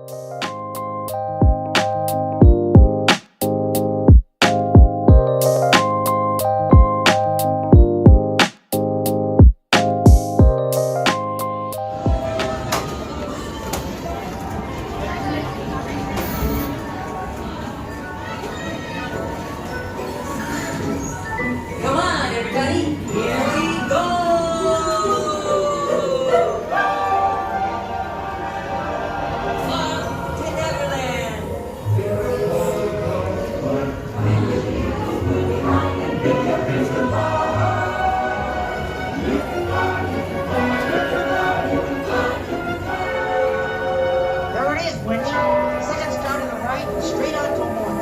Come on, everybody. Here we go. Off to Neverland. There it is, Wendy. Second start on the right, straight on to one.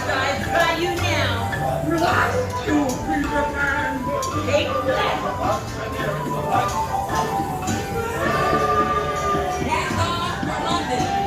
Drive by you now. Relax, you Peter Pan. Take that. Hands off for London.